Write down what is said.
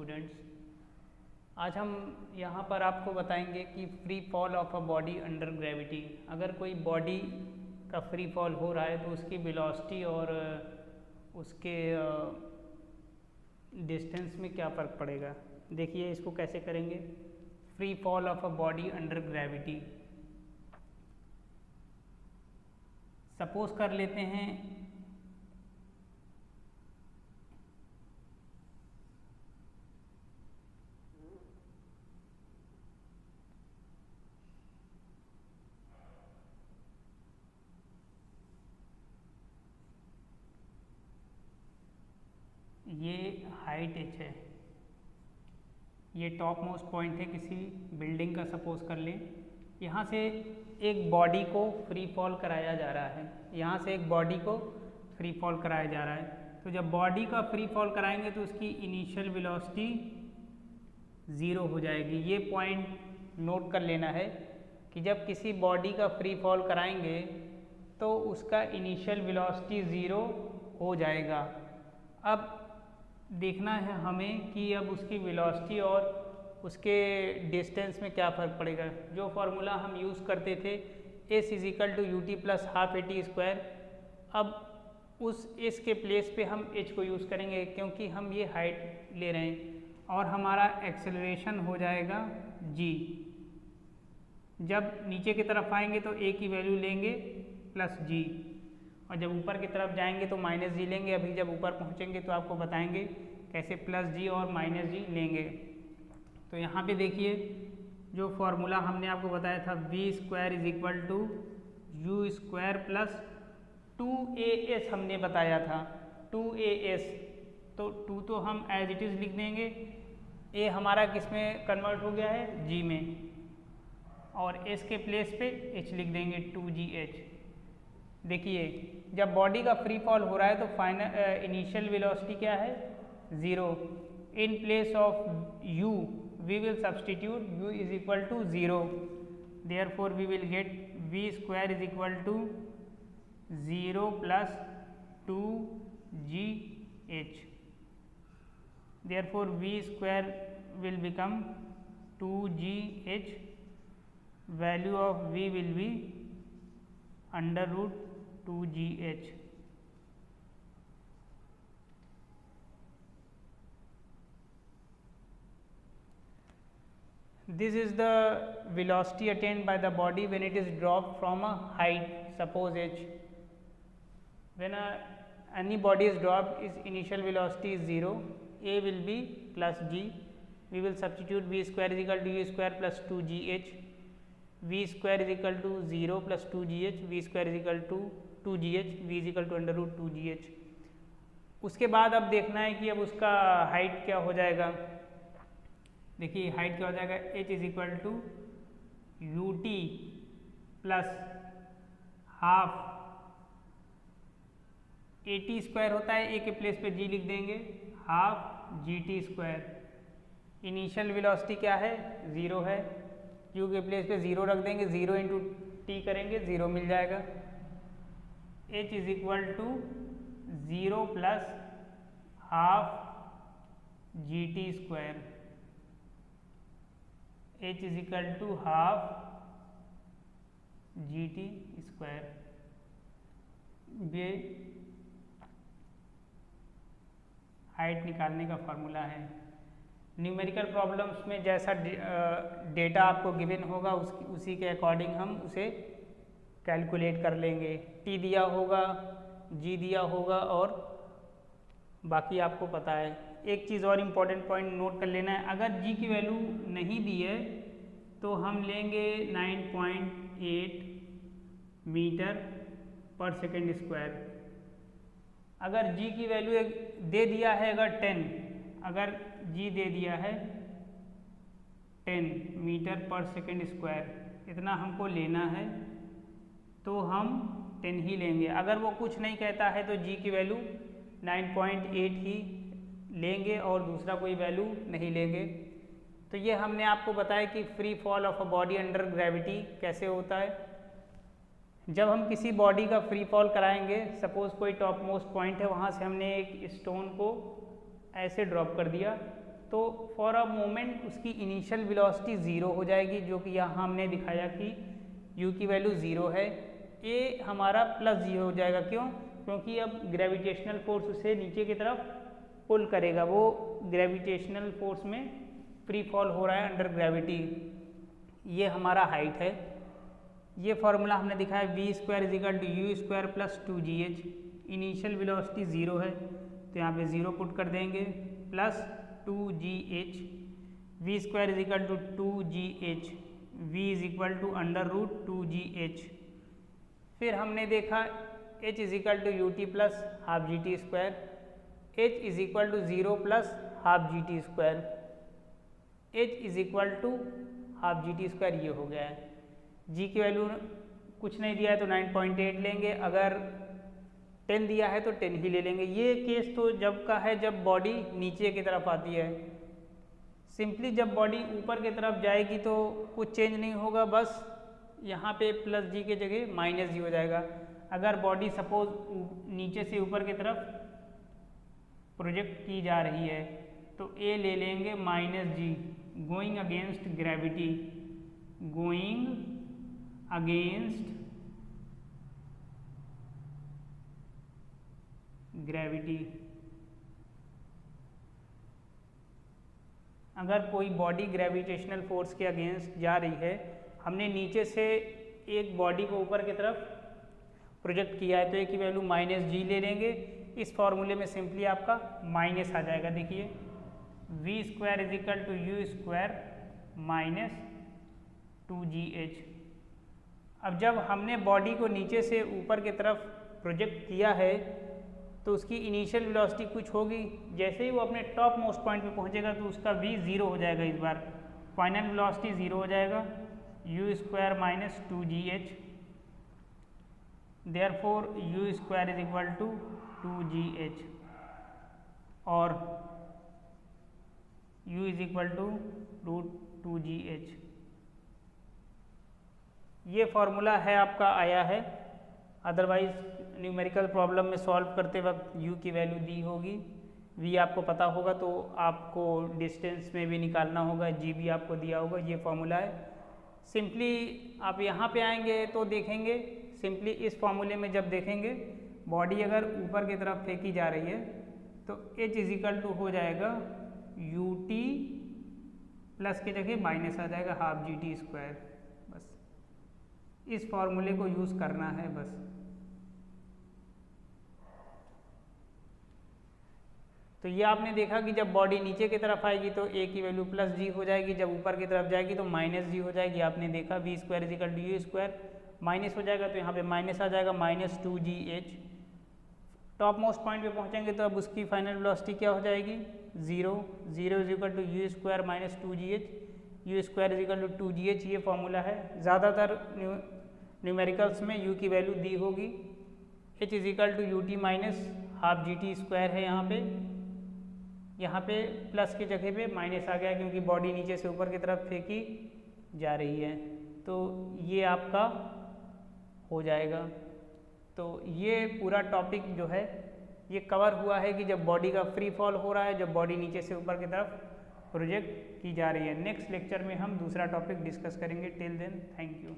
Students, आज हम यहाँ पर आपको बताएंगे कि free fall of a body under gravity. अगर कोई बॉडी का फ्री फॉल हो रहा है तो उसकी वेलोसिटी और उसके डिस्टेंस में क्या फ़र्क पड़ेगा। देखिए इसको कैसे करेंगे। Free fall of a body under gravity, suppose कर लेते हैं ये हाइट h है, ये टॉप मोस्ट पॉइंट है किसी बिल्डिंग का, सपोज कर लें। यहाँ से एक बॉडी को फ्री फॉल कराया जा रहा है, यहाँ से एक बॉडी को फ्री फॉल कराया जा रहा है। तो जब बॉडी का फ्री फॉल कराएंगे तो उसकी इनिशियल वेलोसिटी 0 हो जाएगी। ये पॉइंट नोट कर लेना है कि जब किसी बॉडी का फ्री फॉल कराएंगे तो उसका इनिशियल वेलोसिटी 0 हो जाएगा। अब देखना है हमें कि अब उसकी वेलोसिटी और उसके डिस्टेंस में क्या फ़र्क पड़ेगा। जो फार्मूला हम यूज़ करते थे s = ut + ½ at², अब उस s के प्लेस पे हम h को यूज़ करेंगे क्योंकि हम ये हाइट ले रहे हैं और हमारा एक्सेलरेशन हो जाएगा g। जब नीचे की तरफ आएंगे तो a की वैल्यू लेंगे +g, और जब ऊपर की तरफ जाएंगे तो -g लेंगे। अभी जब ऊपर पहुंचेंगे तो आपको बताएंगे कैसे +g और -g लेंगे। तो यहाँ पे देखिए जो फॉर्मूला हमने आपको बताया था v² = u² + 2as हमने बताया था 2as, तो 2 तो हम एज इट इज़ लिख देंगे, a हमारा किस में कन्वर्ट हो गया है g में, और s के प्लेस पे h लिख देंगे 2gh। देखिए जब बॉडी का फ्री फॉल हो रहा है तो फाइनल इनिशियल वेलोसिटी क्या है 0। In place of u we will substitute u = 0, therefore we will get v² = 0 + 2gh, therefore v² will become 2gh, value of v will be √2gh। This is the velocity attained by the body when it is dropped from a height, suppose h. When any body is dropped, its initial velocity is 0, a will be +g, we will substitute v² = u² + 2gh, v² = 0 + 2gh, v² = 2gh, v = √2gh। उसके बाद अब देखना है कि अब उसका height क्या हो जाएगा। देखिए हाइट क्या हो जाएगा, h = ut + ½ at² होता है, a के प्लेस पे g लिख देंगे, ½ gt²। इनिशियल वेलोसिटी क्या है 0 है, u के प्लेस पे 0 रख देंगे, 0 × t करेंगे 0 मिल जाएगा। h = 0 + ½ gt², h = ½ gt²। ये हाइट निकालने का फार्मूला है। न्यूमेरिकल प्रॉब्लम्स में जैसा डेटा आपको गिवन होगा उसी के अकॉर्डिंग हम उसे कैलकुलेट कर लेंगे। t दिया होगा, g दिया होगा और बाकी आपको पता है। एक चीज़ और इम्पॉर्टेंट पॉइंट नोट कर लेना है, अगर g की वैल्यू नहीं दी है तो हम लेंगे 9.8 मीटर/सेकंड²। अगर g की वैल्यू दे दिया है, अगर g दे दिया है 10 मीटर/सेकंड², इतना हमको लेना है तो हम 10 ही लेंगे। अगर वो कुछ नहीं कहता है तो g की वैल्यू 9.8 ही लेंगे और दूसरा कोई वैल्यू नहीं लेंगे। तो ये हमने आपको बताया कि free fall of a body under gravity कैसे होता है। जब हम किसी बॉडी का फ्री फॉल कराएंगे, सपोज कोई टॉप मोस्ट पॉइंट है, वहाँ से हमने एक स्टोन को ऐसे ड्रॉप कर दिया तो फॉर अ मोमेंट उसकी इनिशियल वेलोसिटी 0 हो जाएगी, जो कि यहाँ हमने दिखाया कि u की वैल्यू 0 है। a हमारा +0 हो जाएगा, क्यों? क्योंकि अब ग्रेविटेशनल फोर्स उसे नीचे की तरफ पुल करेगा, वो ग्रेविटेशनल फोर्स में फ्री फॉल हो रहा है अंडर ग्रेविटी। ये हमारा हाइट है। ये फॉर्मूला हमने दिखाया v² = u² + 2gh। Initial velocity 0 है तो यहाँ पे 0 पुट कर देंगे, plus 2gh। v² = 2gh, v = √2gh। फिर हमने देखा h = ut + ½ gt², h = 0 + ½ gt², h ½ gt², ये हो गया है। g की वैल्यू कुछ नहीं दिया है तो 9.8 लेंगे, अगर 10 दिया है तो 10 ही ले लेंगे। ये केस तो जब का है जब बॉडी नीचे की तरफ आती है। सिंपली जब बॉडी ऊपर की तरफ जाएगी तो कुछ चेंज नहीं होगा, बस यहाँ पे +g के जगह -g हो जाएगा। अगर बॉडी सपोज नीचे से ऊपर की तरफ प्रोजेक्ट की जा रही है तो a ले लेंगे -g, going against gravity, going against gravity. अगर कोई बॉडी ग्रेविटेशनल फोर्स के अगेंस्ट जा रही है, हमने नीचे से एक बॉडी को ऊपर की तरफ प्रोजेक्ट किया है तो a की वैल्यू -g ले लेंगे। इस फॉर्मूले में सिंपली आपका माइनस आ जाएगा। देखिए v² = u² - 2gh। अब जब हमने बॉडी को नीचे से ऊपर की तरफ प्रोजेक्ट किया है तो उसकी इनिशियल वेलोसिटी कुछ होगी, जैसे ही वो अपने टॉप मोस्ट पॉइंट पे पहुंचेगा तो उसका v 0 हो जाएगा। इस बार फाइनल वेलोसिटी 0 हो जाएगा, u² - 2gh। Therefore u² = 2gh और u = √2gh। ये फॉर्मूला है आपका आया है। अदरवाइज न्यूमेरिकल प्रॉब्लम में सॉल्व करते वक्त u की वैल्यू दी होगी, v आपको पता होगा तो आपको डिस्टेंस में भी निकालना होगा, g भी आपको दिया होगा। ये फॉर्मूला है। सिंपली आप यहाँ पे आएंगे तो देखेंगे, सिंपली इस फॉर्मूले में जब देखेंगे बॉडी अगर ऊपर की तरफ फेंकी जा रही है तो h = हो जाएगा ut प्लस की जगह माइनस आ जाएगा ½ gt²। बस इस फॉर्मूले को यूज़ करना है बस। तो ये आपने देखा कि जब बॉडी नीचे की तरफ आएगी तो a की वैल्यू +g हो जाएगी, जब ऊपर की तरफ जाएगी तो -g हो जाएगी। आपने देखा v² = u², माइनस हो जाएगा तो यहाँ पे माइनस आ जाएगा -2gh। टॉप मोस्ट पॉइंट पे पहुँचेंगे तो अब उसकी फाइनल वेलोसिटी क्या हो जाएगी 0, 0 = u² - 2gh, u² = 2gh। ये फॉर्मूला है। ज़्यादातर न्यूमेरिकल्स में u की वैल्यू दी होगी। h = ut - ½ gt² है। यहाँ पे प्लस की जगह पे माइनस आ गया क्योंकि बॉडी नीचे से ऊपर की तरफ फेंकी जा रही है, तो ये आपका हो जाएगा। तो ये पूरा टॉपिक जो है ये कवर हुआ है कि जब बॉडी का फ्री फॉल हो रहा है, जब बॉडी नीचे से ऊपर की तरफ प्रोजेक्ट की जा रही है। नेक्स्ट लेक्चर में हम दूसरा टॉपिक डिस्कस करेंगे। Till then thank you.